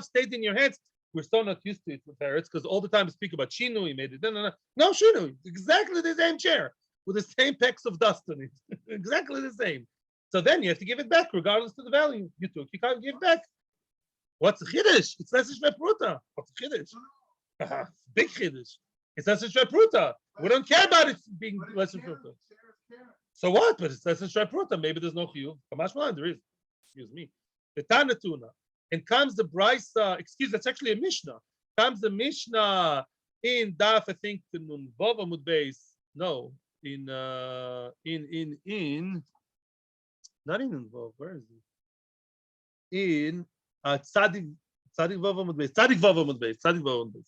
stayed in your hands. We're so not used to it with parrots because all the time we speak about shinu. He made it. No shinu. Exactly the same chair with the same pecks of dust on it. Exactly the same. So then you have to give it back regardless of the value you took. You can't give back. What's the chiddush? It's less than shve pruta. What's the chiddush? Big chiddush. It's less than shve pruta. We don't care about it being less than pruta. So what? But it's less than shve pruta. Maybe there's no chiyuv. Kamash malan, there is. Excuse me. The Tanatuna. And comes the Brisa. That's actually a Mishnah. Comes the Mishnah in Daf, I think, the Nun Bava Amud Beis. No, in not in Nun Bava. Where is it? In Tzadik Bava Amud Beis. Tzadik Bava Amud Beis.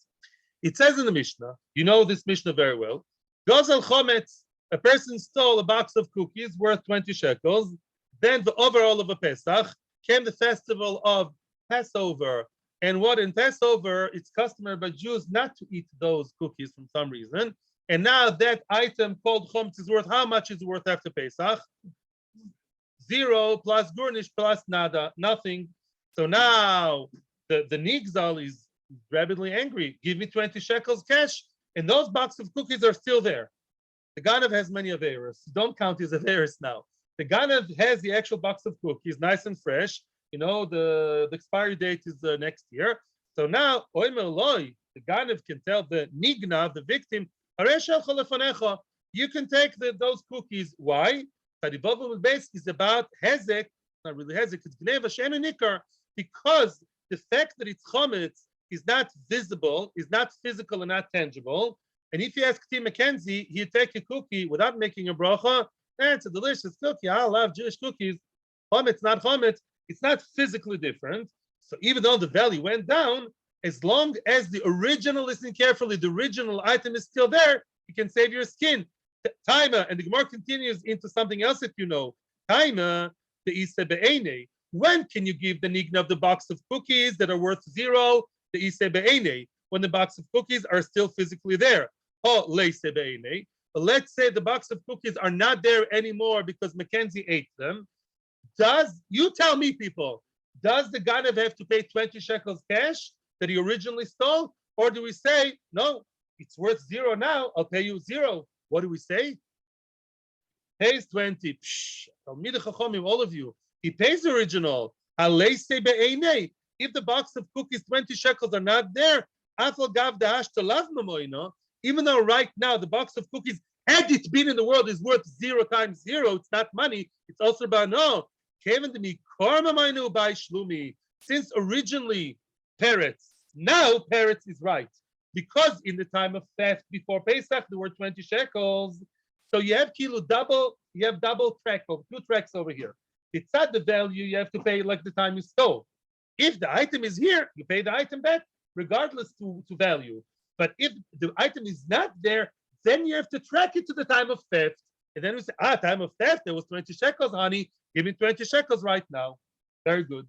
It says in the Mishnah, you know this Mishnah very well. Gozel Chometz, a person stole a box of cookies worth 20 shekels. Then the overall of a Pesach came the festival of Passover. And what in Passover, it's customary by Jews not to eat those cookies for some reason. And now that item called Chometz is worth, how much is it worth after Pesach? 0 plus Gurnish plus nada, nothing. So now the Nigzal is rabidly angry. Give me 20 shekels cash, and those boxes of cookies are still there. The Ganav has many heirs. Don't count his heirs now. The Ganav has the actual box of cookies, nice and fresh. You know, the expiry date is next year. So now, Oimer Loi, the Ganav can tell the Nignav, the victim, you can take those cookies. Why? Tadibov base is about Hezek, not really Hezek, it's Gneva Shen and Nikar, because the fact that it's Chometz is not visible, is not physical and not tangible. And if you ask Tim McKenzie, he'd take a cookie without making a bracha. It's a delicious cookie. I love Jewish cookies. Chometz, not chometz. It's not physically different. So even though the value went down, as long as the original, listen carefully, the original item is still there, you can save your skin. Taima, and the Gemara continues into something else that you know. Taima, the Isa Be'ene. When can you give the nigna of the box of cookies that are worth 0? The ise be'ene, when the box of cookies are still physically there. Oh, leise be'ene. But let's say the box of cookies are not there anymore because Mackenzie ate them. You tell me, people, does the Ganav have to pay 20 shekels cash that he originally stole? Or do we say, no, it's worth 0 now, I'll pay you 0. What do we say? Pays 20. Psh, all of you. He pays the original. If the box of cookies, 20 shekels are not there, even though right now the box of cookies, had it been in the world, is worth 0 times 0, it's not money, it's also about no. Since originally Peretz, now Peretz is right. Because in the time of theft before Pesach, there were 20 shekels. So you have double track, 2 tracks over here. It's not the value you have to pay like the time you stole. If the item is here, you pay the item back, regardless to value. But if the item is not there, then you have to track it to the time of theft. And then we say, time of theft, there was 20 shekels, honey. Give me 20 shekels right now. Very good.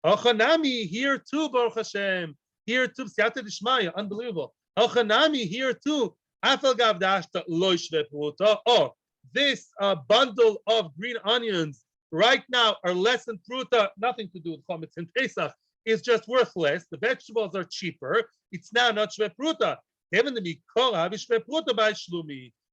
Ochanami, here too, Baruch Hashem. Here too, Siyata Dishmaya, unbelievable. Ochanami, here too. Oh, this bundle of green onions right now are less than pruta, nothing to do with chametz and Pesach. It's just worthless. The vegetables are cheaper. It's now not shve pruta.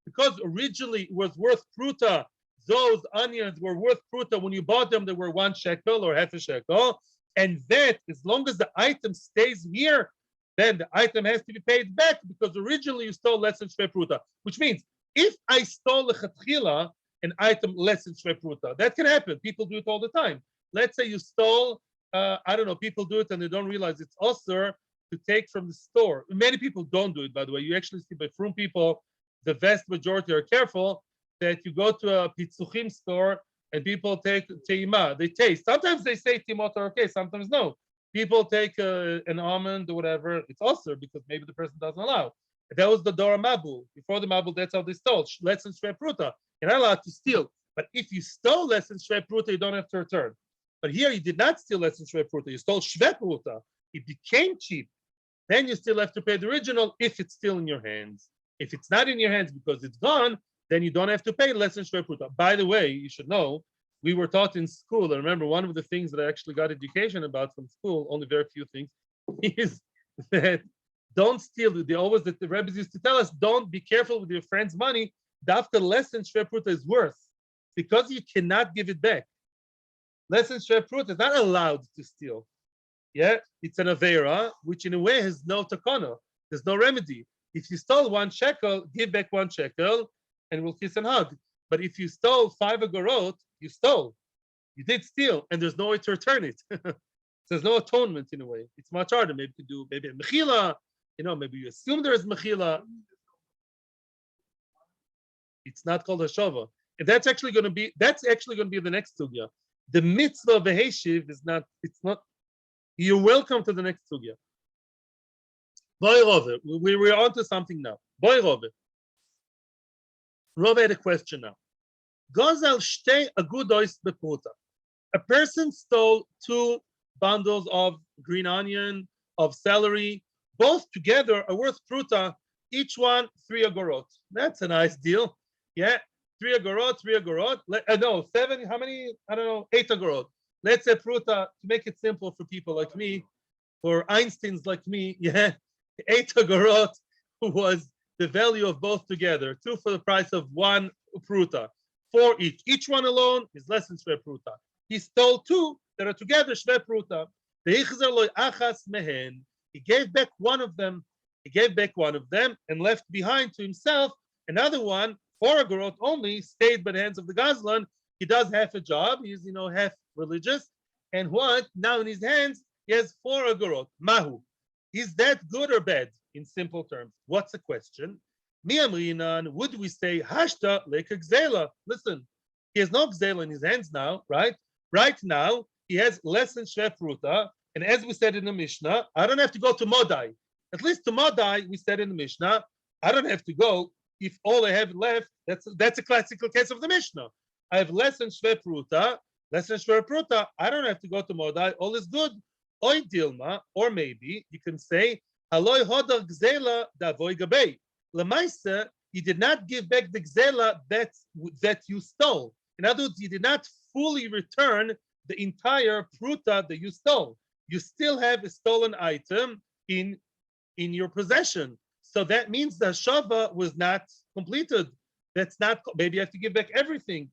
Because originally it was worth pruta. Those onions were worth pruta. When you bought them, they were 1 shekel or half a shekel. And that, as long as the item stays here, then the item has to be paid back because originally you stole less than shve pruta. Which means if I stole lechatchila an item less than shve pruta, that can happen. People do it all the time. Let's say you stole, I don't know, people do it and they don't realize it's usher to take from the store. Many people don't do it, by the way. You actually see by from people, the vast majority are careful that you go to a pitzuchim store and people take teima. They taste. Sometimes they say timot are okay, sometimes no. People take an almond or whatever. It's usher because maybe the person doesn't allow. That was the Dora Mabul. Before the Mabul, that's how they stole. Less than shve pruta. You're not allowed to steal. But if you stole less than shve pruta, you don't have to return. But here you did not steal less than shve pruta. You stole shve pruta. It became cheap. Then you still have to pay the original if it's still in your hands. If it's not in your hands because it's gone, then you don't have to pay less than shve pruta. By the way, you should know, we were taught in school, I remember one of the things that I actually got education about from school, only very few things, is that don't steal. The rabbis used to tell us, don't be careful with your friend's money. After less than shve pruta is worth, because you cannot give it back. Less than shve pruta is not allowed to steal. Yeah, it's an avera, which in a way has no takana. There's no remedy. If you stole 1 shekel, give back 1 shekel, and we'll kiss and hug. But if you stole 5 agorot, you stole. You did steal, and there's no way to return it. So there's no atonement in a way. It's much harder. Maybe you could do maybe a mechila. Maybe you assume there is mechila. It's not called a shova. And that's actually going to be the next sugya. The mitzvah of a heshiv is not. It's not. You're welcome to the next sugya. Boy Rove, we're on to something now. Boy Rove. Rove had a question now. Gozal shtei agudois bepruta. A person stole 2 bundles of green onion, of celery. Both together are worth pruta. Each one 3 agorot. That's a nice deal. Yeah, 3 agorot, 3 agorot. No, 7. How many? I don't know. 8 agorot. Let's say pruta, to make it simple for people like me, for Einsteins like me, yeah, 8 agorot was the value of both together. 2 for the price of 1 pruta. 4 each. Each one alone is less than shve pruta. He stole 2 that are together shve pruta. He gave back one of them. He gave back one of them and left behind to himself another one. 4 agorot only stayed by the hands of the Gazlan. He does half a job. He's half religious. And what? Now in his hands, he has 4 agorot. Mahu. Is that good or bad? In simple terms. What's the question? Would we say hashta leka gzela? Listen, he has no gzela in his hands now, right? Right now, he has less than shve pruta. And as we said in the Mishnah, I don't have to go to Modai. At least to Modai, we said in the Mishnah, I don't have to go if all I have left. That's a classical case of the Mishnah. I have less than shve pruta. Less than Shver Pruta, I don't have to go to Mordai. All is good. Oy Dilma, or maybe you can say, Haloi Hodar Gzela Davoy Gabei. Lemaisa, he did not give back the Gzela that you stole. In other words, you did not fully return the entire Pruta that you stole. You still have a stolen item in your possession. So that means the Shava was not completed. That's not, maybe you have to give back everything.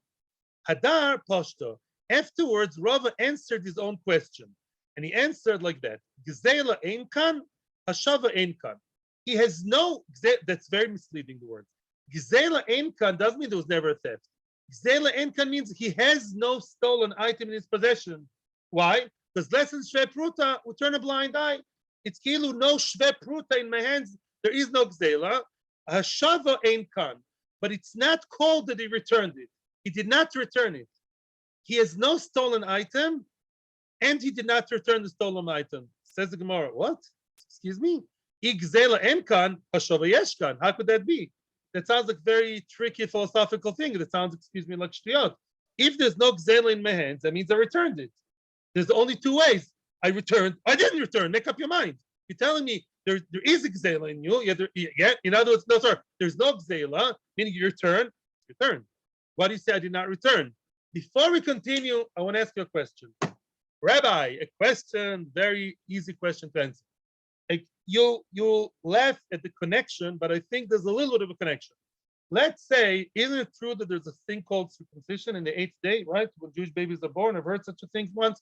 Hadar Pashto. Afterwards, Rava answered his own question. And he answered like that. Gzela Einkan, Hashava Einkan. He has no, that's very misleading, the word. Gzela Einkan doesn't mean there was never a theft. Gzela Einkan means he has no stolen item in his possession. Why? Because less than Shve Pruta would turn a blind eye. It's kilu, no Shve Pruta in my hands. There is no Gzela. Hashava Einkan. But it's not called that he returned it. He did not return it. He has no stolen item, and he did not return the stolen item. Says the Gemara, what? Excuse me? Igzela enkan, hashava yeshkan. How could that be? That sounds like a very tricky philosophical thing. That sounds, excuse me, like shtiyot. If there's no gzela in my hands, that means I returned it. There's only two ways. I returned. I didn't return. Make up your mind. You're telling me there is a gzela in you. Yeah, in other words, no, sir. There's no gzela, meaning you return. Return. Why do you say I did not return? Before we continue, I want to ask you a question. Rabbi, a question, very easy question to answer. Like you'll laugh at the connection, but I think there's a little bit of a connection. Let's say, isn't it true that there's a thing called circumcision in the 8th day, right? When Jewish babies are born, I've heard such a thing once.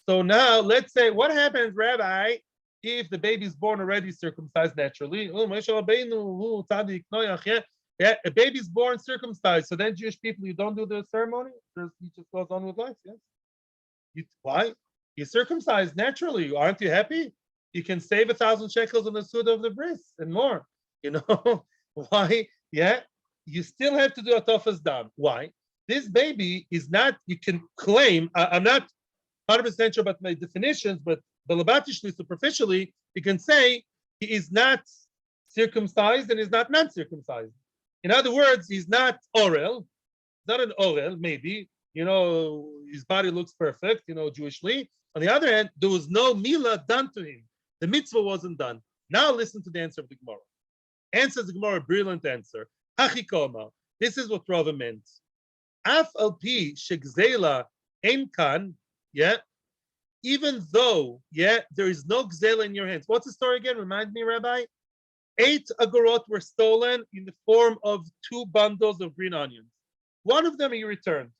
So now let's say, what happens, Rabbi, if the baby is born already circumcised naturally? Yeah, a baby's born circumcised. So then Jewish people, you don't do the ceremony? He just goes on with life, yes? Why? You're circumcised naturally. Aren't you happy? You can save 1,000 shekels on the suda of the bris and more. You know why? Yeah, you still have to do a tofas dam. Why? This baby is not, you can claim, I'm not 100% sure about my definitions, but balabatishly, superficially, you can say he is not circumcised and is not non-circumcised. In other words, he's not orel, not an orel, maybe, his body looks perfect, Jewishly. On the other hand, there was no mila done to him. The mitzvah wasn't done. Now listen to the answer of the Gemara. Answers the Gemara, brilliant answer. Hachikoma. This is what Rava meant. Af al pi shegzela enkan, yeah, even though, yeah, there is no gzela in your hands. What's the story again? Remind me, Rabbi. 8 agorot were stolen in the form of 2 bundles of green onions. One of them he returned.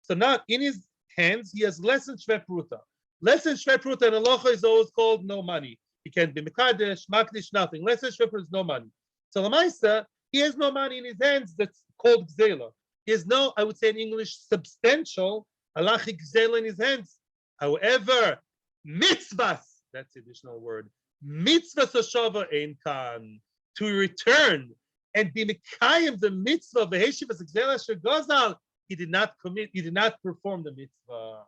So now in his hands, he has less than shve pruta. Less than shve pruta in halacha is always called no money. He can't be mekadesh, makdish, nothing. Less than shve pruta is no money. So Lamaisa, he has no money in his hands that's called gzela. He has no, I would say in English, substantial halachic gzela in his hands. However, mitzvahs, that's the additional word, mitzvah sashava ein kan, to return and be mekayim the mitzvah of the heshivas gzela shegozal, he did not perform the mitzvah.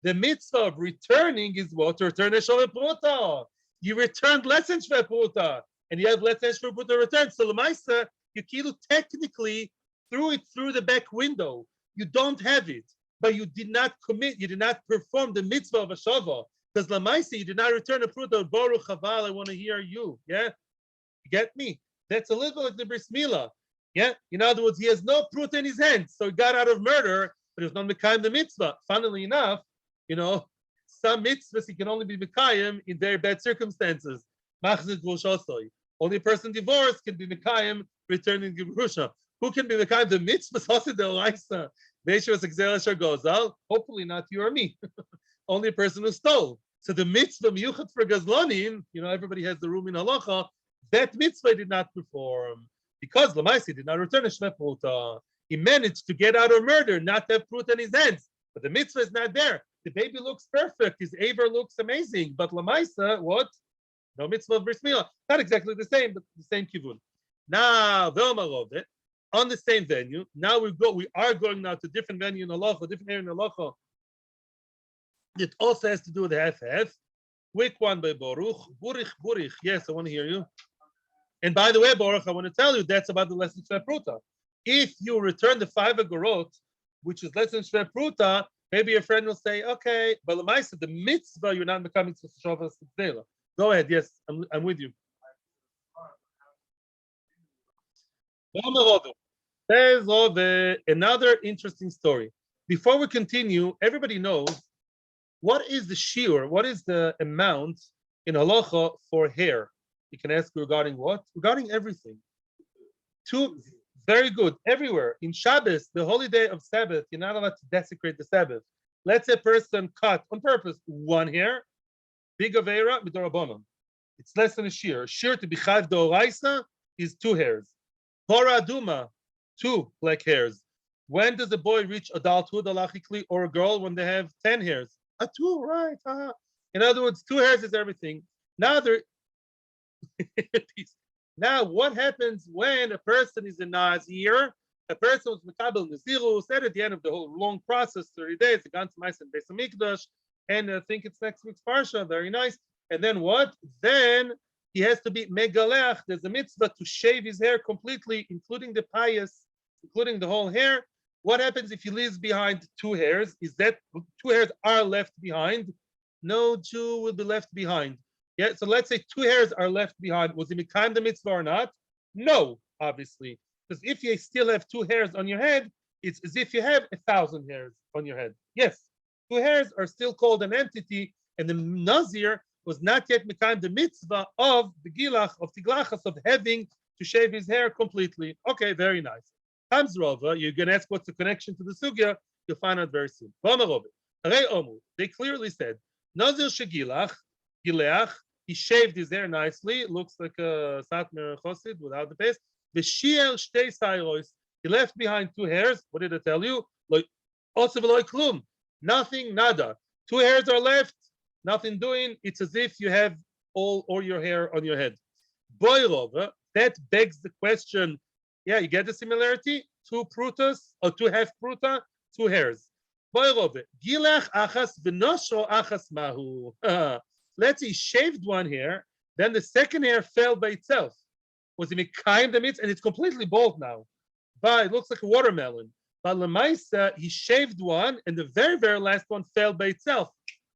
The mitzvah of returning is what? To return a shove pruta. You returned less than shve pruta, and you have less than shve pruta return. So lemaisa, you kilu technically threw it through the back window. You don't have it, but you did not commit. You did not perform the mitzvah of a shava. Because lemaisa, you did not return a pruta. Baruch chaval, I want to hear you. Yeah, you get me? That's a little bit like the bris milah. Yeah, in other words, he has no pruta in his hands, so he got out of murder, but he was not mekayim the mitzvah. Funnily enough, some mitzvahs he can only be mekayim in very bad circumstances. Only a person divorced can be mekayim returning gerusha. Who can be mekayim the mitzvahs? Hopefully not you or me. Only a person who stole. So the mitzvah miyuchat for gazlanim, everybody has the room in halacha. That mitzvah did not perform because Lamaisi did not return a shve pruta. He managed to get out of murder, not have pruta in his hands, but the mitzvah is not there. The baby looks perfect. His aver looks amazing. But Lamaisa, what? No mitzvah of bris milah. Not exactly the same, but the same kivun. Now, on the same venue. Now we are going now to different venue in halacha, different area in halacha. It also has to do with half-half. Quick one by Baruch. Burich. Yes, I want to hear you. And by the way, Baruch, I want to tell you that's about the less than shve pruta. If you return the 5 agorot, which is less than shve pruta, Maybe your friend will say, okay, but Lamaisa, the mitzvah, you're not becoming to Shavas Tzedela. Go ahead. Yes, I'm with you. Says another interesting story. Before we continue, everybody knows what is the shiur, what is the amount in halacha for hair. You can ask regarding what? Regarding everything. Two, very good. Everywhere. In Shabbos, the holy day of Sabbath, you're not allowed to desecrate the Sabbath. Let's say a person cut on purpose one hair, big avera, midorabonon. It's less than a shear. Shear to be chayv d'oraisa is 2 hairs. Hora aduma, 2 black hairs. When does a boy reach adulthood, halachically, or a girl when they have 10 hairs? A 2, right? In other words, 2 hairs is everything. Now there. Now, what happens when a person is a Nazir? A person was Mekabel Naziru, said at the end of the whole long process, 30 days, the Gans Mais and Beis Hamikdash, and I think it's next week's Parsha, very nice. And then what? Then he has to be Megalech. There's a mitzvah to shave his hair completely, including the pious, including the whole hair. What happens if he leaves behind 2 hairs? Is that 2 hairs are left behind? No Jew will be left behind. Yeah, so let's say 2 hairs are left behind. Was he mekayim the mitzvah or not? No, obviously. Because if you still have 2 hairs on your head, it's as if you have 1,000 hairs on your head. Yes, 2 hairs are still called an entity, and the Nazir was not yet mekayim the mitzvah of the gilach, of tiglachas, of having to shave his hair completely. Okay, very nice. Comes Rova, you're going to ask what's the connection to the sugya, you'll find out very soon. They clearly said, Nazir shegilach, gileach, he shaved his hair nicely. It looks like a Satmar Chosid without the paste. The Shiur shtei sayros. He left behind 2 hairs. What did I tell you? Like also v'loy klum. Nothing, nada. 2 hairs are left. Nothing doing. It's as if you have all your hair on your head. Boyrov. That begs the question. Yeah, you get the similarity. 2 prutas or 2 half pruta, 2 hairs. Boyrov. Gilach achas v'nosho achas mahu. Let's say he shaved 1 hair, then the second hair fell by itself. Was he mekayim the mitzvah? And it's completely bald now. But it looks like a watermelon. But Lemaisa, he shaved 1, and the very, very last one fell by itself.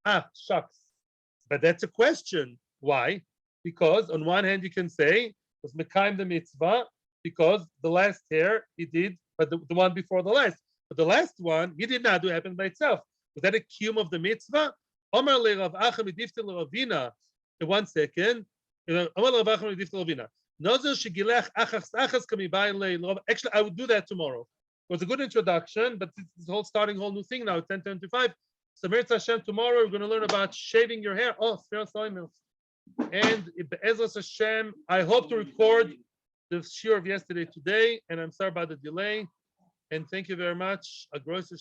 Shucks. But that's a question. Why? Because on one hand, you can say, was mekayim the mitzvah, because the last hair he did, but the one before the last. But the last one, he did not do, it happened by itself. Was that a kiyum of the mitzvah? Omar le Rav Acham idiftel Ravina. 1 second. Omar le Rav Acham idiftel Ravina. Nozer shegilech achas achas kamibai le. Actually, I would do that tomorrow. It was a good introduction, but this whole starting whole new thing now. 10:25. So Mirza Hashem, tomorrow we're going to learn about shaving your hair. Oh, Sfira Soimil. And Be'ezras Hashem, I hope to record the shiur of yesterday today, and I'm sorry about the delay. And thank you very much. A gross